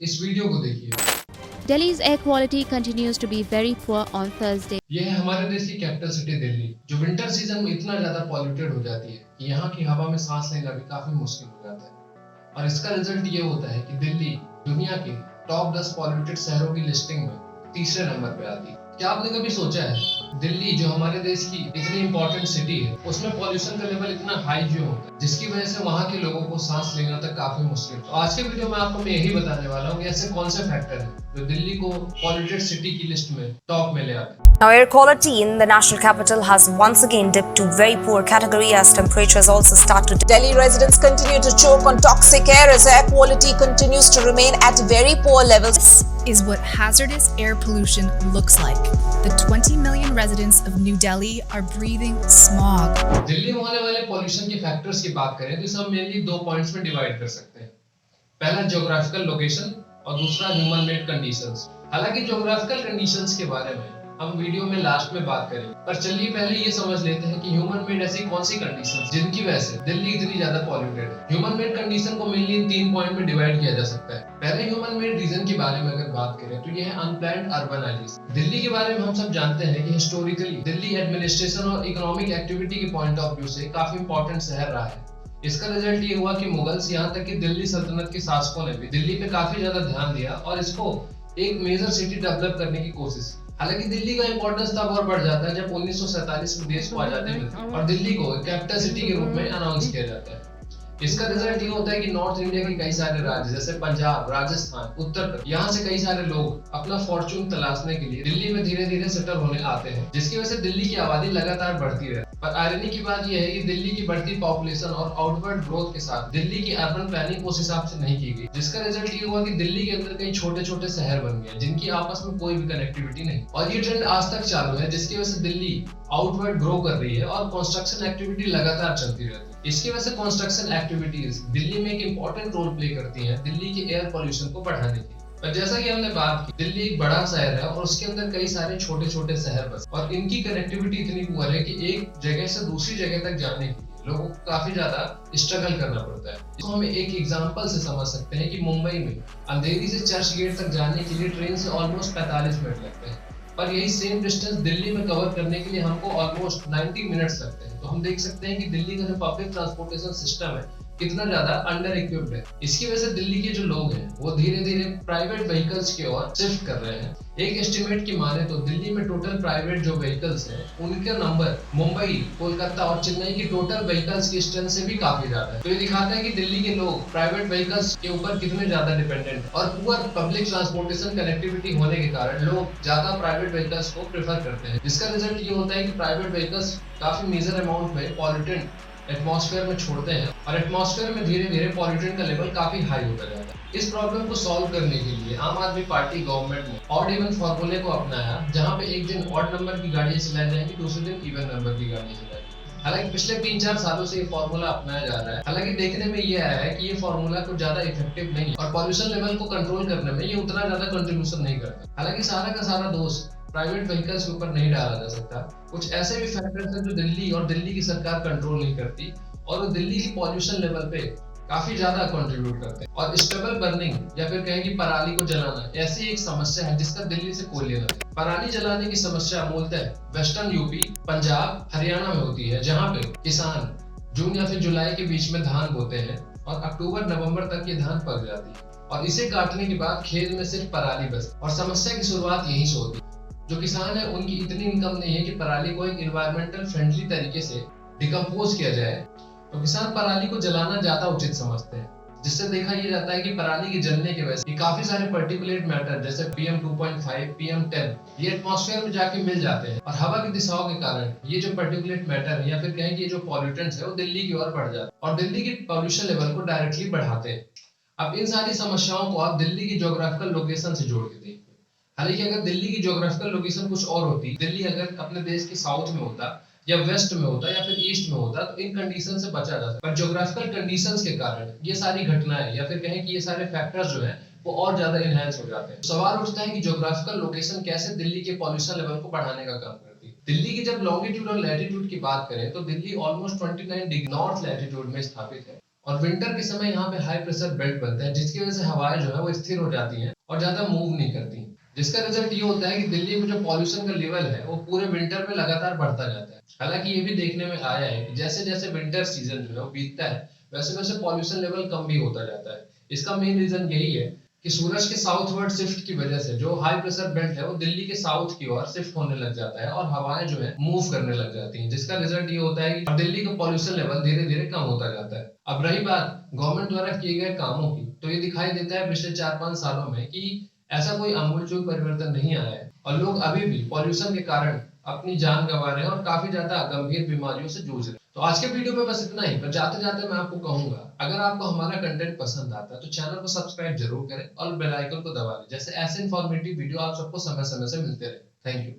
इस वीडियो को देखिए। Delhi's air quality continues to be very poor on Thursday. यह है हमारे देश की कैपिटल सिटी दिल्ली, जो विंटर सीजन में इतना ज्यादा पॉल्यूटेड हो जाती है कि यहाँ की हवा में सांस लेना भी काफी मुश्किल हो जाता है। और इसका रिजल्ट ये होता है कि दिल्ली दुनिया के टॉप 10 पॉल्यूटेड शहरों की लिस्टिंग में तीसरे नंबर पे आती है। क्या आपने कभी सोचा है दिल्ली जो हमारे देश की इतनी इंपॉर्टेंट सिटी है, उसमें पॉल्यूशन का लेवल इतना हाई क्यों होता है, जिसकी वजह से वहाँ के लोगों को सांस लेना तक काफी मुश्किल। तो आज के वीडियो में आपको मैं यही बताने वाला हूँ कि ऐसे कौन से फैक्टर हैं जो दिल्ली को पॉल्यूटेड सिटी की लिस्ट में टॉप में ले आते हैं। Now, air quality in the national capital has once again dipped to very poor category as temperatures also start to dip. Delhi residents continue to choke on toxic air as air quality continues to remain at very poor levels. This is what hazardous air pollution looks like. The 20 million residents of New Delhi are breathing smog. Delhi में होने वाले pollution के factors की बात करें तो इसे हम मेनली दो पॉइंट्स में डिवाइड कर सकते हैं। पहला ज्योग्राफिकल लोकेशन और दूसरा ह्यूमन मेड कंडीशंस। हालांकि ज्योग्राफिकल कंडीशंस के बारे में हम वीडियो में लास्ट में बात करेंगे, पर चलिए पहले ये समझ लेते हैं कि ह्यूमन मेड ऐसी कौन सी कंडीशंस जिनकी वजह से दिल्ली इतनी ज्यादा पॉल्यूटेड है। ह्यूमन मेड कंडीशन को मेनली इन 3 पॉइंट में डिवाइड किया जा सकता है। पहले ह्यूमन मेड रीजन के बारे में अगर बात करें तो ये है अनप्लान्ड अर्बनाइजेशन। दिल्ली के बारे में हम सब जानते हैं कि हिस्टोरिकली दिल्ली एडमिनिस्ट्रेशन और इकोनॉमिक एक्टिविटी के पॉइंट ऑफ व्यू से काफी इंपॉर्टेंट शहर रहा है। इसका रिजल्ट ये हुआ कि मुगल्स यहाँ तक कि दिल्ली सल्तनत के शासकों ने भी दिल्ली पे काफी ज्यादा ध्यान दिया और इसको एक मेजर सिटी डेवलप करने की कोशिश। हालांकि दिल्ली का इंपॉर्टेंस तब और बढ़ जाता है जब 1947 में देश को आजादी मिलती है और दिल्ली को कैपिटल सिटी के रूप में अनाउंस किया जाता है। इसका रिजल्ट ये होता है कि नॉर्थ इंडिया के कई सारे राज्य जैसे पंजाब, राजस्थान, उत्तर प्रदेश, यहाँ से कई सारे लोग अपना फॉर्चून तलाशने के लिए दिल्ली में धीरे धीरे सेटल होने आते हैं, जिसकी वजह से दिल्ली की आबादी लगातार बढ़ती रहे। पर आयरनी की बात यह है कि दिल्ली की बढ़ती पॉपुलेशन और आउटवर्ड ग्रोथ के साथ दिल्ली की अर्बन प्लानिंग उस हिसाब से नहीं की गई, जिसका रिजल्ट ये हुआ कि दिल्ली के अंदर कई छोटे छोटे शहर बन गए जिनकी आपस में कोई भी कनेक्टिविटी नहीं। और ये ट्रेंड आज तक चालू है, जिसकी वजह से दिल्ली आउटवर्ड ग्रो कर रही है और कंस्ट्रक्शन एक्टिविटी लगातार चलती रहती है। इसकी वजह से कंस्ट्रक्शन एक्टिविटीज दिल्ली में एक इंपॉर्टेंट रोल प्ले करती हैं दिल्ली के एयर पोल्यूशन को बढ़ाने की। पर जैसा कि हमने बात की, दिल्ली एक बड़ा शहर है और उसके अंदर कई सारे छोटे छोटे शहर बस और इनकी कनेक्टिविटी इतनी पुअर है कि एक जगह से दूसरी जगह तक जाने के लिए लोगों को काफी ज्यादा स्ट्रगल करना पड़ता है। इसको हम एक एग्जांपल से समझ सकते हैं कि मुंबई में अंधेरी से चर्च गेट तक जाने के लिए ट्रेन से ऑलमोस्ट 45 मिनट लगते हैं, पर यही सेम डिस्टेंस दिल्ली में कवर करने के लिए हमको ऑलमोस्ट 90 मिनट्स लगते हैं। तो हम देख सकते हैं कि दिल्ली का जो पब्लिक ट्रांसपोर्टेशन सिस्टम है कितना ज्यादा अंडर इक्विप्ड है। इसकी वजह से दिल्ली के जो लोग हैं वो धीरे धीरे प्राइवेट व्हीकल्स की ओर शिफ्ट कर रहे हैं। एक एस्टिमेट की माने तो दिल्ली में टोटल प्राइवेट जो व्हीकल्स हैं उनका नंबर मुंबई, कोलकाता और चेन्नई की टोटल व्हीकल्स की स्ट्रेंथ से भी काफी ज्यादा है। तो ये दिखाता है कि दिल्ली के लोग प्राइवेट व्हीकल्स के ऊपर कितने ज्यादा डिपेंडेंट है और पुअर पब्लिक ट्रांसपोर्टेशन कनेक्टिविटी होने के कारण लोग ज्यादा प्राइवेट व्हीकल्स को प्रेफर करते हैं, जिसका रिजल्ट ये होता है कि प्राइवेट व्हीकल्स काफी मेजर अमाउंट में पॉल्यूटेंट एटमॉस्फेयर में छोड़ते हैं और एटमॉस्फेयर में धीरे धीरे पॉल्यूटेंट का लेवल काफी हाई होता जाता है। इस प्रॉब्लम को सॉल्व करने के लिए आम आदमी पार्टी गवर्नमेंट ने ऑड इवन फॉर्मूले को अपनाया, जहां पे एक दिन ऑड नंबर की गाड़ियां चलाई जाएंगी, दूसरे दिन इवन नंबर की गाड़ियां चलाएंगी। हालांकि पिछले 3-4 सालों से ये फॉर्मूला अपनाया जा रहा है। हालांकि देखने में ये आया है कि ये फॉर्मूला कुछ ज्यादा इफेक्टिव नहीं और पॉल्यूशन लेवल को कंट्रोल करने में ये उतना ज्यादा कंट्रीब्यूशन नहीं करता। हालांकि सारा का सारा दोष प्राइवेट व्हीकल्स के ऊपर नहीं डाला जा सकता। कुछ ऐसे भी फैक्टर्स हैं जो दिल्ली और दिल्ली की सरकार कंट्रोल नहीं करती और वो दिल्ली की पॉल्यूशन लेवल पे काफी ज्यादा कंट्रीब्यूट करते हैं। और स्टेबल बर्निंग या फिर कहें कि पराली को जलाना ऐसी एक समस्या है जिसका दिल्ली से कोई लेना नहीं। पराली जलाने की समस्या मूलतः वेस्टर्न यूपी, पंजाब, हरियाणा में होती है, जहाँ पे किसान जून या फिर जुलाई के बीच में धान बोते हैं और अक्टूबर नवंबर तक ये धान पक जाती है और इसे काटने के बाद खेत में सिर्फ पराली बचती और समस्या की शुरुआत यहीं से होती है। जो किसान है उनकी इतनी इनकम नहीं है कि पराली को एक एनवायरमेंटल फ्रेंडली तरीके से डिकम्पोज किया जाए, तो किसान पराली को जलाना ज्यादा उचित समझते हैं, जिससे देखा यह जाता है कि पराली के जलने की वजह से काफी सारे पर्टिकुलेट मैटर जैसे PM2.5, PM10 ये एटमॉस्फेयर में जाके मिल जाते हैं और हवा की दिशाओं के कारण ये जो पर्टिकुलेट मैटर है या फिर कहें कि ये जो पॉल्यूटेंट्स है वो दिल्ली की ओर बढ़ जाते हैं और दिल्ली की पॉल्यूशन लेवल को डायरेक्टली बढ़ाते हैं। अब इन सारी समस्याओं को आप दिल्ली की ज्योग्राफिकल लोकेशन से जोड़ के देखिए। हालांकि अगर दिल्ली की ज्योग्राफिकल लोकेशन कुछ और होती, दिल्ली अगर अपने देश के साउथ में होता या वेस्ट में होता या फिर ईस्ट में होता, तो इन कंडीशन से बचा जा सकता। पर ज्योग्राफिकल कंडीशंस के कारण ये सारी घटनाएं या फिर कहें कि ये सारे फैक्टर्स जो हैं वो और ज्यादा इनहैंस हो जाते हैं। सवाल उठता है कि ज्योग्राफिकल लोकेशन कैसे दिल्ली के पॉल्यूशन लेवल को बढ़ाने का काम करती है। दिल्ली की जब लॉन्गिट्यूड और लैटिट्यूड की बात करें तो Delhi almost 29 degree north latitude में स्थापित है और विंटर के समय यहाँ पे हाई प्रेशर बेल्ट बनता है, जिसकी वजह से हवाएं जो है वो स्थिर हो जाती हैं और ज्यादा मूव नहीं करती, जिसका रिजल्ट ये होता है कि दिल्ली में जो पॉल्यूशन का लेवल है वो पूरे विंटर में लगातार बढ़ता जाता है। हालांकि ये भी देखने में आया है कि जैसे जैसे विंटर सीजन जो है वो बीतता है, वैसे वैसे पॉल्यूशन लेवल कम भी होता जाता है। इसका मेन रीजन यही है कि सूरज के साउथवर्ड शिफ्ट की वजह से जो हाई प्रेशर बेल्ट है वो दिल्ली के साउथ की ओर शिफ्ट होने लग जाता है और हवाएं जो है मूव करने लग जाती हैं, जिसका रिजल्ट ये होता है कि दिल्ली का पॉल्यूशन लेवल धीरे धीरे कम होता जाता है। अब रही बात गवर्नमेंट द्वारा किए गए कामों की, तो ये दिखाई देता है पिछले 4-5 सालों में कि ऐसा कोई आमूलचूल परिवर्तन नहीं आया है और लोग अभी भी पॉल्यूशन के कारण अपनी जान गंवा रहे हैं और काफी ज्यादा गंभीर बीमारियों से जूझ रहे हैं। तो आज के वीडियो में बस इतना ही, पर जाते जाते मैं आपको कहूंगा, अगर आपको हमारा कंटेंट पसंद आता है तो चैनल को सब्सक्राइब जरूर करें और बेल आइकन को दबा दें, जैसे ऐसे इंफॉर्मेटिव वीडियो आप सबको समय समय से मिलते रहे। Thank you.